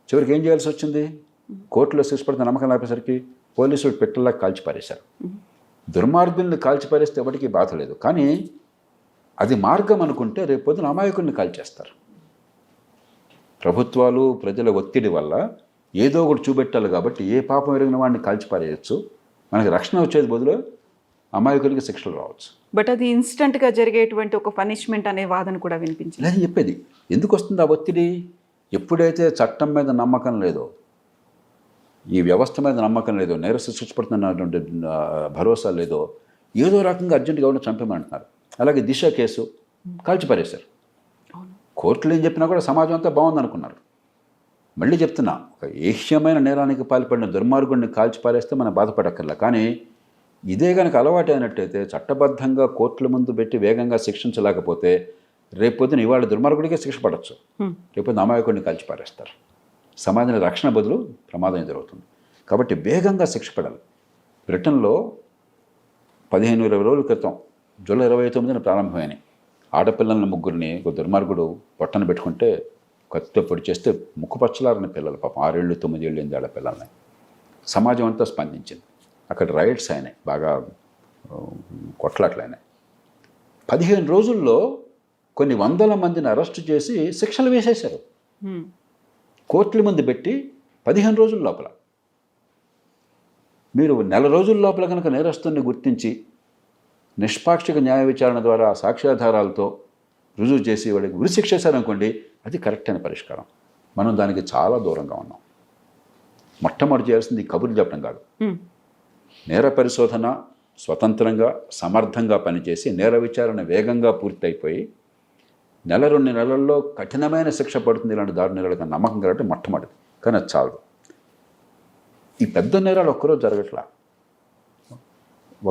చివరికి ఏం చేయాల్సి వచ్చింది? కోర్టులో శిక్ష పడితే నమ్మకం లేకపోయేసరికి పోలీసులు పెట్టల్లా కాల్చి పారేశారు. దుర్మార్గుల్ని కాల్చి పారేస్తే ఎవరికి బాధ లేదు, కానీ అది మార్గం అనుకుంటే రేపు పొద్దున అమాయకుల్ని కాల్చేస్తారు. ప్రభుత్వాలు ప్రజల ఒత్తిడి వల్ల ఏదో ఒకటి చూపెట్టాలి కాబట్టి ఏ పాపం ఎరిగిన వాడిని కాల్చి పారేయచ్చు. మనకి రక్షణ వచ్చేది బదులు అమాయకులకి శిక్షలు రావచ్చు. బట్ అది ఇన్స్టెంట్గా జరిగేటువంటి ఒక పనిష్మెంట్ అనే వాదన కూడా వినిపించింది. లేదు చెప్పేది, ఎందుకు వస్తుంది ఆ ఒత్తిడి? ఎప్పుడైతే చట్టం మీద నమ్మకం లేదో, ఈ వ్యవస్థ మీద నమ్మకం లేదో, నేరస్తు శిక్ష పడుతున్నటువంటి భరోసా లేదో, ఏదో రకంగా అర్జెంటుగా ఉన్న చంపేమంటున్నారు. అలాగే దిశ కేసు కాల్చి పారేశారు. కోర్టులు ఏం చెప్పినా కూడా సమాజం అంతా బాగుందనుకున్నారు. మళ్ళీ చెప్తున్నా, ఒక ఏహ్యమైన నేరానికి పాల్పడిన దుర్మార్గుడిని కాల్చి పారేస్తే మనం బాధపడక్కర్లా. కానీ ఇదే కనుక అలవాటు అయినట్టయితే చట్టబద్ధంగా కోర్టుల ముందు పెట్టి వేగంగా శిక్షించలేకపోతే రేపొద్దున ఇవాళ దుర్మార్గుడికే శిక్ష పడవచ్చు, రేపొద్దున అమాయకుడిని కాల్చి పారేస్తారు. సమాజానికి రక్షణ బదులు ప్రమాదం జరుగుతుంది. కాబట్టి వేగంగా శిక్ష పడాలి. బ్రిటన్లో 15-20 రోజుల క్రితం జూలై 29న ప్రారంభమైనాయి. ఆడపిల్లల ముగ్గురిని ఒక దుర్మార్గుడు పొట్టన పెట్టుకుంటే కత్తితో పొడి చేస్తే ముక్కుపచ్చలారని పిల్లలు, పాపం 6 ఏళ్ళు 9 ఏళ్ళు 8 ఏళ్ల పిల్లల్ని. సమాజం అంతా స్పందించింది. అక్కడ రైట్స్ అయినాయి, బాగా కొట్లాట్లు అయినాయి. 15 రోజుల్లో కొన్ని వందల మందిని అరెస్టు చేసి శిక్షలు వేసేశారు. కోర్టుల ముందు పెట్టి 15 రోజుల లోపల. మీరు 1 రోజుల లోపల కనుక నేరస్తుని గుర్తించి నిష్పాక్షిక న్యాయ విచారణ ద్వారా సాక్ష్యాధారాలతో రుజువు చేసి వాడికి ఉరిశిక్ష చేశారనుకోండి, అది కరెక్ట్ అయిన పరిష్కారం. మనం దానికి చాలా దూరంగా ఉన్నాం. మొట్టమొదటి చేయాల్సింది కబుర్లు చెప్పడం కాదు, నేర పరిశోధన స్వతంత్రంగా సమర్థంగా పనిచేసి నేర విచారణ వేగంగా పూర్తయిపోయి 1-2 నెలల్లో కఠినమైన శిక్ష పడుతుంది ఇలాంటి దారుణ నేరాలకు నమ్మకం కాబట్టి మొట్టమొదటి. కానీ అది చాలు. ఈ పెద్ద నేరాలు ఒక్కరోజు జరగట్లా.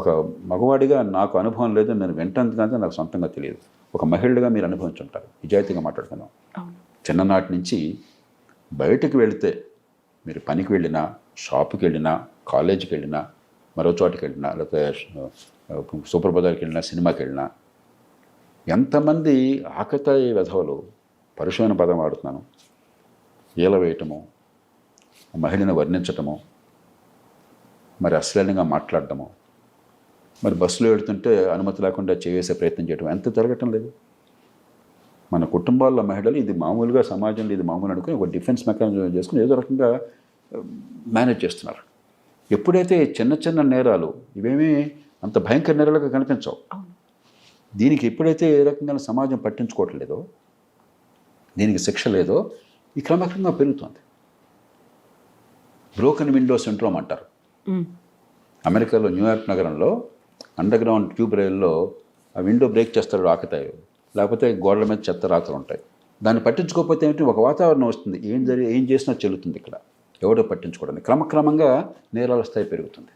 ఒక మగవాడిగా నాకు అనుభవం లేదు, నేను వింటాను, నాకు సొంతంగా తెలియదు. ఒక మహిళగా మీరు అనుభవించుంటారు, నిజాయితీగా మాట్లాడుతున్నాం. చిన్ననాటి నుంచి బయటకు వెళితే, మీరు పనికి వెళ్ళినా, షాపుకి వెళ్ళినా, కాలేజీకి వెళ్ళినా, మరో చోటుకి వెళ్ళినా, లేకపోతే సూపర్ బజార్కి వెళ్ళినా, సినిమాకి వెళ్ళినా, ఎంతమంది ఆకతాయి వెధవలు, పరుషమైన పదం వాడుతున్నాను, ఈల వేయటము, మహిళను వర్ణించటము, మరి అశ్లీలంగా మాట్లాడటము, మరి బస్సులో వెళుతుంటే అనుమతి లేకుండా చేసే ప్రయత్నం చేయడం ఎంత జరగటం లేదు. మన కుటుంబాల్లో మహిళలు ఇది మామూలుగా, సమాజంలో ఇది మామూలు అనుకుని ఒక డిఫెన్స్ మెకానిజం చేసుకుని ఏదో రకంగా మేనేజ్ చేస్తున్నారు. ఎప్పుడైతే చిన్న చిన్న నేరాలు, ఇవేమీ అంత భయంకర నేరాలుగా కనిపించవు, దీనికి ఎప్పుడైతే ఏ రకంగా సమాజం పట్టించుకోవట్లేదో, దీనికి శిక్ష లేదో, ఈ క్రమక్రమంగా పెరుగుతుంది. బ్రోకెన్ విండో సిండ్రోమ్ అంటారు. అమెరికాలో న్యూయార్క్ నగరంలో అండర్గ్రౌండ్ ట్యూబ్ రైల్లో ఆ విండో బ్రేక్ చేస్తాడు ఆకతాయి, లేకపోతే గోడల మీద చెత్త రాతలు ఉంటాయి. దాన్ని పట్టించుకోకపోతే ఏమిటి, ఒక వాతావరణం వస్తుంది, ఏం చేసినా చెల్లుతుంది. ఇక్కడ ఎవడో పట్టించుకోవడానికి క్రమక్రమంగా నేరాల స్థాయి పెరుగుతుంది.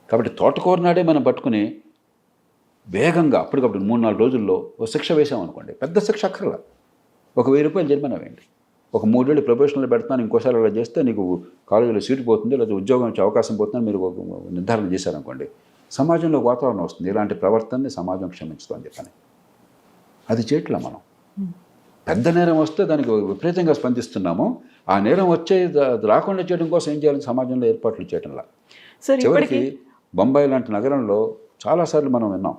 కాబట్టి తోటకూర నాడే మనం పట్టుకుని వేగంగా అప్పటికప్పుడు 3-4 రోజుల్లో ఒక శిక్ష వేసామనుకోండి, పెద్ద శిక్ష అక్కర్లా, ఒక 1000 రూపాయలు జరిమానా వేయండి, ఒక 3 ఏళ్ళు ప్రొఫెషనల్ పెడతాను, ఇంకోసారి అలా చేస్తే నీకు కాలేజీలో సీటు పోతుంది, లేదా ఉద్యోగం వచ్చే అవకాశం పోతుందని మీరు నిర్ధారణ చేశారనుకోండి, సమాజంలో వాతావరణం వస్తుంది, ఇలాంటి ప్రవర్తనని సమాజం క్షమించదు అని చెప్పని. అది చేయట్లా మనం. పెద్ద నేరం వస్తే దానికి విపరీతంగా స్పందిస్తున్నాము. ఆ నేరం వచ్చే రాకుండా చేయడం కోసం ఏం చేయాలి, సమాజంలో ఏర్పాట్లు చేయడంలా. చివరికి బొంబాయి లాంటి నగరంలో చాలాసార్లు మనం విన్నాం,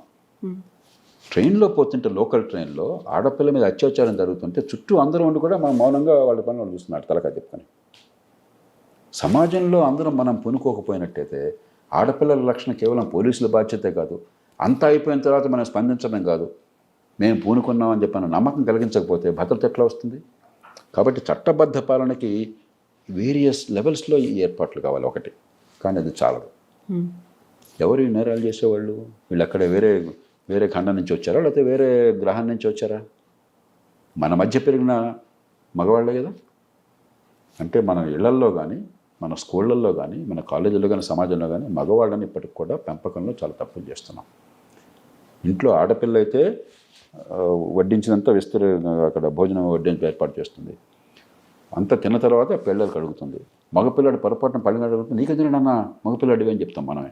ట్రైన్లో పోతుంటే, లోకల్ ట్రైన్లో ఆడపిల్ల మీద అత్యాచారం జరుగుతుంటే చుట్టూ అందరూ ఉండి కూడా మనం మౌనంగా వాళ్ళ పనులు చూస్తున్నారు, తలకా చెప్పుకొని. సమాజంలో అందరం మనం పూనుకోకపోయినట్టయితే ఆడపిల్లల రక్షణ కేవలం పోలీసుల బాధ్యతే కాదు, అంతా అయిపోయిన తర్వాత మనం స్పందించడం కాదు, మేము పూనుకున్నామని చెప్పిన నమ్మకం కలిగించకపోతే భద్రత ఎట్లా వస్తుంది? కాబట్టి చట్టబద్ధ పాలనకి వేరియస్ లెవెల్స్లో ఈ ఏర్పాట్లు కావాలి ఒకటి, కానీ అది చాలదు. ఎవరు ఈ నేరాలు చేసేవాళ్ళు? వీళ్ళు అక్కడ వేరే ఖండం నుంచి వచ్చారా, లేకపోతే వేరే గ్రహం నుంచి వచ్చారా? మన మధ్య పెరిగిన మగవాళ్ళే కదా. అంటే మన ఇళ్లల్లో కానీ, మన స్కూళ్ళల్లో కానీ, మన కాలేజీల్లో కానీ, సమాజంలో కానీ మగవాళ్ళని ఇప్పటికి కూడా పెంపకంలో చాలా తప్పులు చేస్తున్నాం. ఇంట్లో ఆడపిల్ల అయితే వడ్డించినంత అక్కడ భోజనం వడ్డించి ఏర్పాటు చేస్తుంది, అంత తిన్న తర్వాత పిల్లలకు అడుగుతుంది. మగపిల్లాడు పొరపాటున పళ్ళని అడుగుతుంది, నీకు తినడన్నా మగపిల్లాడివి అని చెప్తాం మనమే.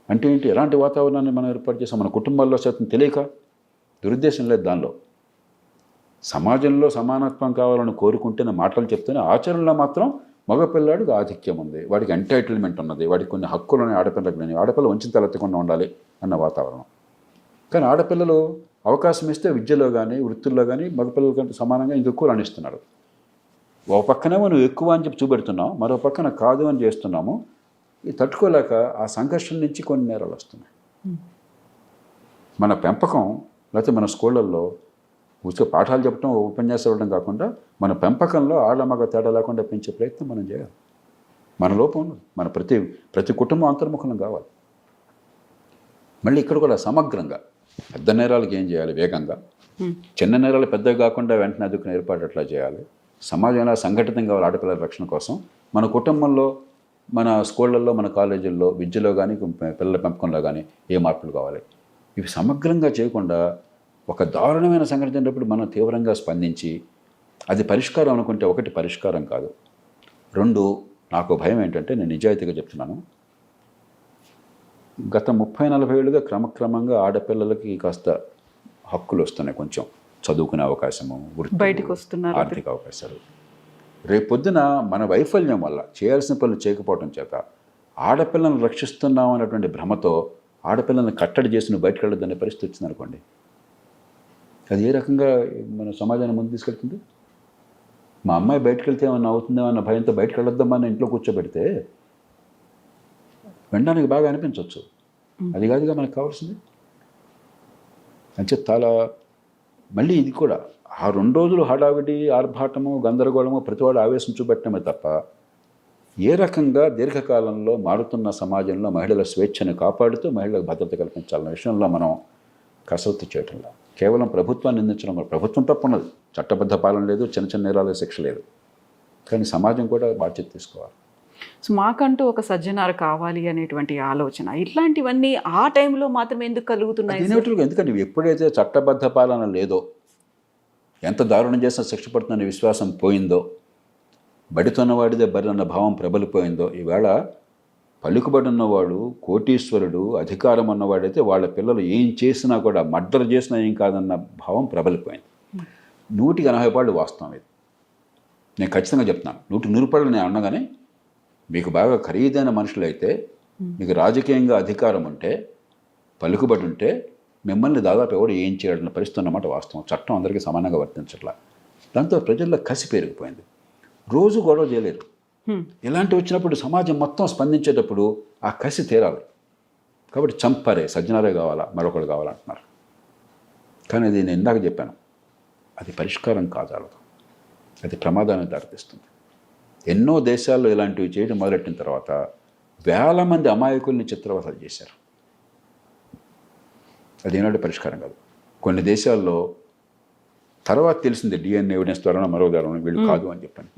అంటే ఏంటి, ఎలాంటి వాతావరణాన్ని మనం ఏర్పాటు చేసాం మన కుటుంబాల్లో? శాతం తెలియక, దురుద్దేశం లేదు దానిలో. సమాజంలో సమానత్వం కావాలని కోరుకుంటేనే మాటలు చెప్తేనే ఆచరణలో మాత్రం మగపిల్లాడికి ఆధిక్యం ఉంది, వాడికి ఎంటైటిల్మెంట్ ఉన్నది, వాడికి కొన్ని హక్కులని ఆడపిల్లలకు లేని, ఆడపిల్ల వంచిన తలెత్తకుండా ఉండాలి అన్న వాతావరణం. కానీ ఆడపిల్లలు అవకాశం ఇస్తే విద్యలో కానీ వృత్తుల్లో కానీ మగపిల్లల కంటే సమానంగా ఇంకెక్కువ రాణిస్తున్నారు. ఒక పక్కనేమో నువ్వు ఎక్కువ అని చెప్పి చూపెడుతున్నావు, మరో పక్కన కాదు అని చేస్తున్నాము. ఇది తట్టుకోలేక ఆ సంఘర్షణ నుంచి కొన్ని నేరాలు వస్తున్నాయి. మన పెంపకం లేకపోతే మన స్కూళ్ళల్లో ఉచిత పాఠాలు చెప్పడం, ఉపన్యాసాలు ఇవ్వడం కాకుండా మన పెంపకంలో ఆళ్ళ మగ తేడా లేకుండా పెంచే ప్రయత్నం మనం చేయాలి. మన లోపం ఉన్నది. మన ప్రతి కుటుంబం అంతర్ముఖం కావాలి. మళ్ళీ ఇక్కడ కూడా సమగ్రంగా పెద్ద నేరాలకు ఏం చేయాలి, వేగంగా చిన్న నేరాలు పెద్దవి కాకుండా వెంటనే అదుకునే ఏర్పాటు ఎట్లా చేయాలి, సమాజంలో సంఘటితం కావాలి ఆడపిల్లల రక్షణ కోసం. మన కుటుంబంలో, మన స్కూళ్ళల్లో, మన కాలేజీల్లో, విద్యలో కానీ పిల్లల పెంపకంలో కానీ ఏ మార్పులు కావాలి, ఇవి సమగ్రంగా చేయకుండా ఒక దారుణమైన సంఘటన జరిగినప్పుడు మనం తీవ్రంగా స్పందించి అది పరిష్కారం అనుకుంటే ఒకటి పరిష్కారం కాదు. రెండు, నాకు భయం ఏంటంటే, నేను నిజాయితీగా చెప్తున్నాను, గత 30-40 ఏళ్ళుగా క్రమక్రమంగా ఆడపిల్లలకి కాస్త హక్కులు వస్తున్నాయి. కొంచెం చదువుకునే అవకాశము, బయటకు వస్తున్నారు, ఆర్థిక అవకాశాలు. రేపొద్దున మన వైఫల్యం వల్ల చేయాల్సిన పనులు చేయకపోవడం చేత ఆడపిల్లలను రక్షిస్తున్నాం అనేటువంటి భ్రమతో ఆడపిల్లలను కట్టడి చేసి నువ్వు బయటకు వెళ్ళొద్దనే పరిస్థితి వచ్చింది అనుకోండి, అది ఏ రకంగా మన సమాజాన్ని ముందు తీసుకెళ్తుంది? మా అమ్మాయి బయటకు వెళ్తే ఏమన్నా అవుతుందేమో అన్న భయంతో బయటకు వెళ్ళొద్దామా అని ఇంట్లో కూర్చోబెడితే వినడానికి బాగా అనిపించవచ్చు. అది కాదుగా మనకు కావాల్సింది. అంటే చాలా మళ్ళీ ఇది కూడా ఆ 2 రోజులు హడావిడి, ఆర్భాటము, గందరగోళము, ప్రతివాడు ఆవేశం చూపెట్టడమే తప్ప ఏ రకంగా దీర్ఘకాలంలో మారుతున్న సమాజంలో మహిళల స్వేచ్ఛను కాపాడుతూ మహిళలకు భద్రత కల్పించాలన్న విషయంలో మనం కసరత్తు చేయటంలా కేవలం ప్రభుత్వాన్ని నిందించడం. ప్రభుత్వం తప్పున్నది, చట్టబద్ధ పాలన లేదు, చిన్న చిన్న నేరాల శిక్ష లేదు. కానీ సమాజం కూడా బాధ్యత తీసుకోవాలి. సో మాకంటూ ఒక సజ్జనారు కావాలి అనేటువంటి ఆలోచన, ఇట్లాంటివన్నీ ఆ టైంలో మాత్రమే ఎందుకు కలుగుతున్నాయి? ఎందుకంటే ఎప్పుడైతే చట్టబద్ధ పాలన లేదో, ఎంత దారుణం చేసినా శిక్ష పడుతుందనే విశ్వాసం పోయిందో, బడితోన్నవాడిదే బర్రన్న భావం ప్రబలిపోయిందో, ఈవేళ పలుకుబడి ఉన్నవాడు, కోటీశ్వరుడు, అధికారం ఉన్నవాడైతే వాళ్ళ పిల్లలు ఏం చేసినా కూడా, మర్డర్ చేసినా ఏం కాదన్న భావం ప్రబలిపోయింది. 180 వాస్తవం ఇది. నేను ఖచ్చితంగా చెప్తున్నాను. 100 నేను అనగానే, మీకు బాగా ఖరీదైన మనుషులు అయితే, మీకు రాజకీయంగా అధికారం ఉంటే, పలుకుబడి ఉంటే, మిమ్మల్ని దాదాపు ఎవడు ఏం చేయాలన్న పరిస్థితి అన్నమాట వాస్తవం. చట్టం అందరికీ సమానంగా వర్తించట్లా. దాంతో ప్రజల్లో కసి పెరిగిపోయింది. రోజు గొడవ చేయలేరు. ఇలాంటి వచ్చినప్పుడు సమాజం మొత్తం స్పందించేటప్పుడు ఆ కసి తీరాలి. కాబట్టి చంపరే, సజ్జనారే కావాలా, మరొకరు కావాలంటున్నారు. కానీ అది నేను ఇందాక చెప్పాను, అది పరిష్కారం కాజాలదు, అది ప్రమాదానికి దారితీస్తుంది. ఎన్నో దేశాల్లో ఇలాంటివి చేయడం మొదలెట్టిన తర్వాత వేల మంది అమాయకుల్ని చిత్రవసలు చేశారు. అది ఏనాటి పరిష్కారం కాదు. కొన్ని దేశాల్లో తర్వాత తెలిసింది DNA ఎవిడెన్స్ ద్వారా మరో ద్వారా వీళ్ళు కాదు అని చెప్పాను.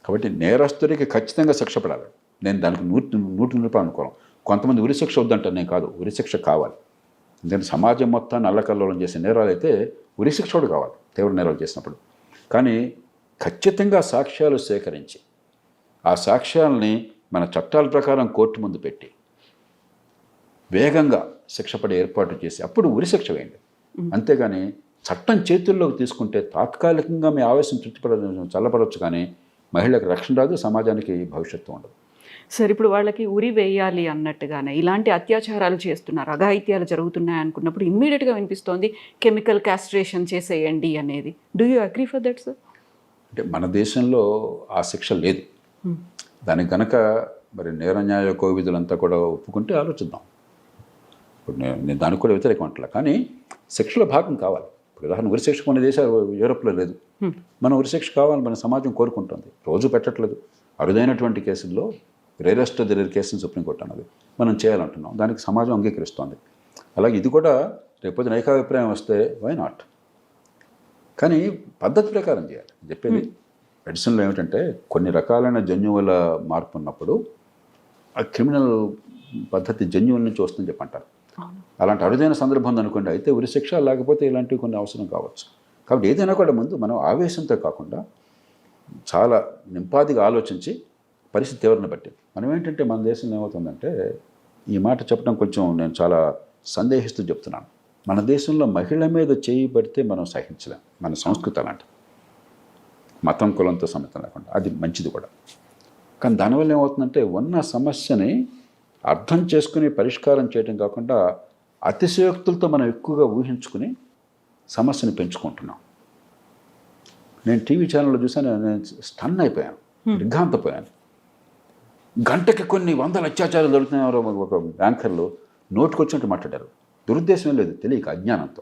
కాబట్టి నేరస్తుడికి ఖచ్చితంగా శిక్ష పడాలి. నేను దానికి 100% అనుకోను. కొంతమంది ఉరిశిక్ష వద్దంటారు, నేను కాదు, ఉరిశిక్ష కావాలి. ఎందుకంటే సమాజం మొత్తాన్ని అల్లకల్లోలం చేసే నేరాలు అయితే ఉరిశిక్ష కూడా కావాలి తీవ్ర నేరాలు చేసినప్పుడు. కానీ ఖచ్చితంగా సాక్ష్యాలు సేకరించి ఆ సాక్ష్యాలని మన చట్టాల ప్రకారం కోర్టు ముందు పెట్టి వేగంగా శిక్ష పడే ఏర్పాటు చేసి అప్పుడు ఉరిశిక్ష వేయండి. అంతేగాని చట్టం చేతుల్లోకి తీసుకుంటే తాత్కాలికంగా మీ ఆవేశం చల్లపడవచ్చు, కానీ మహిళలకు రక్షణ రాదు, సమాజానికి భవిష్యత్తు ఉండదు. సార్, ఇప్పుడు వాళ్ళకి ఉరి వేయాలి అన్నట్టుగానే ఇలాంటి అత్యాచారాలు చేస్తున్నారు, అఘాయిత్యాలు జరుగుతున్నాయి అనుకున్నప్పుడు ఇమ్మీడియట్గా వినిపిస్తోంది కెమికల్ కాస్ట్రేషన్ చేసేయండి అనేది. Do you agree for that sir? అంటే మన దేశంలో ఆ శిక్ష లేదు. దానికి కనుక మరి నేరన్యాయ కోవిధులంతా కూడా ఒప్పుకుంటే ఆలోచిద్దాం. ఇప్పుడు నేను దానికి కూడా వ్యతిరేకం అంటలే, కానీ శిక్షలో భాగం కావాలి. ఇప్పుడు ఉదాహరణ ఉరిశిక్ష కొన్ని దేశాలు యూరోప్లో లేదు. మన ఉరిశిక్ష కావాలి, మన సమాజం కోరుకుంటుంది. రోజు పెట్టట్లేదు. అరుదైనటువంటి కేసుల్లో రేరెస్ట్ ఆఫ్ ది రేర్ కేసుని సుప్రీంకోర్టు అన్నది మనం చేయాలంటున్నాం. దానికి సమాజం అంగీకరిస్తోంది. అలాగే ఇది కూడా రేపొద్దున ఏకాభిప్రాయం వస్తే వై నాట్, కానీ పద్ధతి ప్రకారం చేయాలి. చెప్పేది మెడిసిన్లో ఏమిటంటే కొన్ని రకాలైన జన్యువుల మార్పు ఉన్నప్పుడు ఆ క్రిమినల్ పద్ధతి జన్యువుల నుంచి వస్తుందని చెప్పంటారు. అలాంటి అరుదైన సందర్భం ఉందనుకోండి, అయితే ఉరిశిక్ష, లేకపోతే ఇలాంటివి కొన్ని అవసరం కావచ్చు. కాబట్టి ఏదైనా కూడా ముందు మనం ఆవేశంతో కాకుండా చాలా నింపాదిగా ఆలోచించి పరిస్థితి తీవ్రను బట్టి. మనం ఏంటంటే మన దేశంలో ఏమవుతుందంటే, ఈ మాట చెప్పడం కొంచెం నేను చాలా సందేహిస్తూ చెప్తున్నాను, మన దేశంలో మహిళ మీద చేయి పడితే మనం సహించలేం. మన సంస్కృతి అలాంటి మతం కులంతో సమతం లేకుండా, అది మంచిది కూడా. కానీ దానివల్ల ఏమవుతుందంటే ఉన్న సమస్యని అర్థం చేసుకుని పరిష్కారం చేయడం కాకుండా అతిశయోక్తులతో మనం ఎక్కువగా ఊహించుకుని సమస్యని పెంచుకుంటున్నాం. నేను టీవీ ఛానల్లో చూసాను, నేను స్టన్ అయిపోయాను, దిగ్భ్రాంతపోయాను. గంటకి కొన్ని వందల అత్యాచారాలు జరుగుతున్నాయో ఒక యాంకర్లు నోటుకొచ్చినట్టు మాట్లాడారు. దురుద్దేశం ఏం లేదు, తెలియక అజ్ఞానంతో.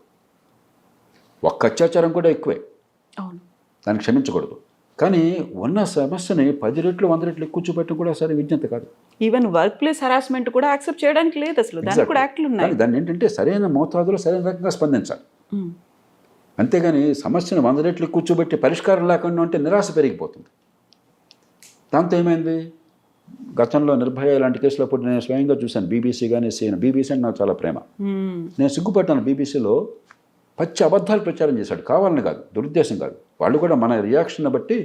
ఒక్క అత్యాచారం కూడా ఎక్కువే, అవును, దాన్ని క్షమించకూడదు. కానీ ఉన్న సమస్యని 10 రెట్లు 100 రెట్లు ఎక్కువ చూపెట్టడం కూడా సరే విజ్ఞత కాదు. ఈవెన్ వర్క్ ప్లేస్ హరాస్మెంట్ కూడా యాక్సెప్ట్ చేయడానికి లేదు అసలు, దానికి కూడా యాక్ట్లు ఉన్నాయి. కానీ దాన్ని ఏంటంటే సరైన మోతాదులో సరైన రకంగా స్పందించాలి. అంతేగాని సమస్యను 100 రెట్లు కూర్చోబెట్టి పరిష్కారం లేకుండా ఉంటే నిరాశ పెరిగిపోతుంది. దాంతో ఏమైంది, గతంలో నిర్భయ లాంటి కేసులో అప్పుడు నేను స్వయంగా చూశాను. బీబీసీ కానీ బీబీసీ అంటే నాకు చాలా ప్రేమ. నేను సిగ్గుపడ్డాను. బీబీసీలో పచ్చి అబద్ధాలు ప్రచారం చేశాడు, కావాలని కాదు, దురుద్దేశం కాదు. వాళ్ళు కూడా మన రియాక్షన్ బట్టి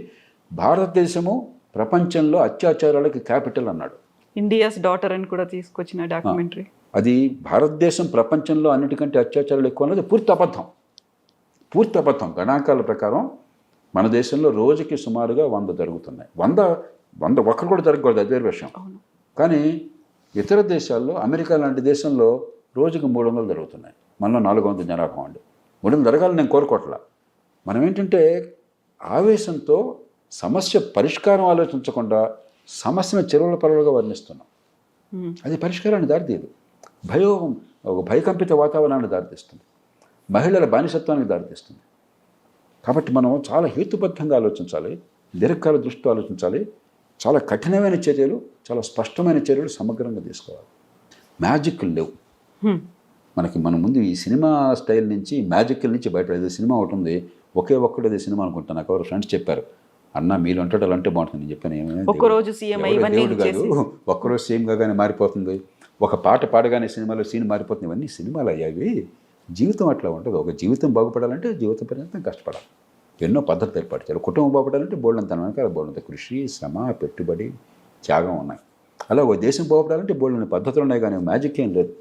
భారతదేశము ప్రపంచంలో అత్యాచారాలకి క్యాపిటల్ అన్నాడు. ఇండియాస్ డాటర్ అని కూడా తీసుకొచ్చిన డాక్యుమెంటరీ. అది భారతదేశం ప్రపంచంలో అన్నిటికంటే అత్యాచారాలు ఎక్కువ అన్నది పూర్తి అబద్ధం. పూర్తి అబద్ధం. గణాంకాల ప్రకారం మన దేశంలో రోజుకి సుమారుగా 100 జరుగుతున్నాయి. 100 ఒక్కరు కూడా జరగకూడదు, అది వేరే విషయం. కానీ ఇతర దేశాల్లో, అమెరికా లాంటి దేశంలో రోజుకి 300 జరుగుతున్నాయి. మనలో 400 జనాభా అండి. 300 జరగాలని నేను కోరుకోవట్లా. మనం ఏంటంటే ఆవేశంతో సమస్య పరిష్కారం ఆలోచించకుండా సమస్యను చెరువుల పరువులుగా వర్ణిస్తున్నాం. అది పరిష్కారాన్ని దారితీయదు. ఒక భయకంపిత వాతావరణాన్ని దారితీస్తుంది, మహిళల బానిసత్వానికి దారితీస్తుంది. కాబట్టి మనం చాలా హేతుబద్ధంగా ఆలోచించాలి, దీర్ఘకాల దృష్టితో ఆలోచించాలి. చాలా కఠినమైన చర్యలు, చాలా స్పష్టమైన చర్యలు సమగ్రంగా తీసుకోవాలి. మ్యాజిక్లు లేవు మనకి. మన ముందు ఈ సినిమా స్టైల్ నుంచి, మ్యాజిక్ల నుంచి బయటపడేది. సినిమా ఒకటి ఉంది, ఒకే ఒక్కడేది సినిమా అనుకుంటాను. నాకు ఎవరు ఫ్రెండ్స్ చెప్పారు, అన్న మీరు అంటే అలా అంటే బాగుంటుంది. నేను చెప్పాను, ఒక్కరోజు దేవుడు కాదు, ఒక్కరోజు సీఎం కాగానే మారిపోతుంది, ఒక పాట పాడగానే సినిమాలో సీన్ మారిపోతుంది. ఇవన్నీ సినిమాలు అయ్యావి. జీవితం అట్లా ఉంటుంది. ఒక జీవితం బాగుపడాలంటే జీవితం పర్యంతం కష్టపడాలి, ఎన్నో పద్ధతులు ఏర్పాటు చేయాలి. కుటుంబం బాగుపడాలంటే బోల్డంత వెనకాల బోల్డంత కృషి, శ్రమ, పెట్టుబడి, త్యాగం ఉన్నాయి. అలా ఒక దేశం బాగుపడాలంటే బోల్డని పద్ధతులు ఉన్నాయి, కానీ మ్యాజిక్ ఏం లేదు.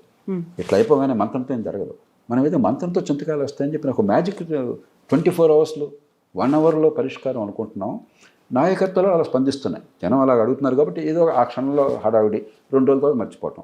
ఇట్లా అయిపోగానే మంత్రంతో ఏం జరగదు. మనం ఏదో మంత్రంతో చింతకాయలు వస్తాయని చెప్పి ఒక మ్యాజిక్ 24 అవర్స్లో 1 అవర్లో పరిష్కారం అనుకుంటున్నాం. నాయకత్వాలు అలా స్పందిస్తున్నాయి, జనం అలా అడుగుతున్నారు కాబట్టి ఏదో ఆ క్షణంలో హడావిడి 2 రోజుల తర్వాత మర్చిపోవటం.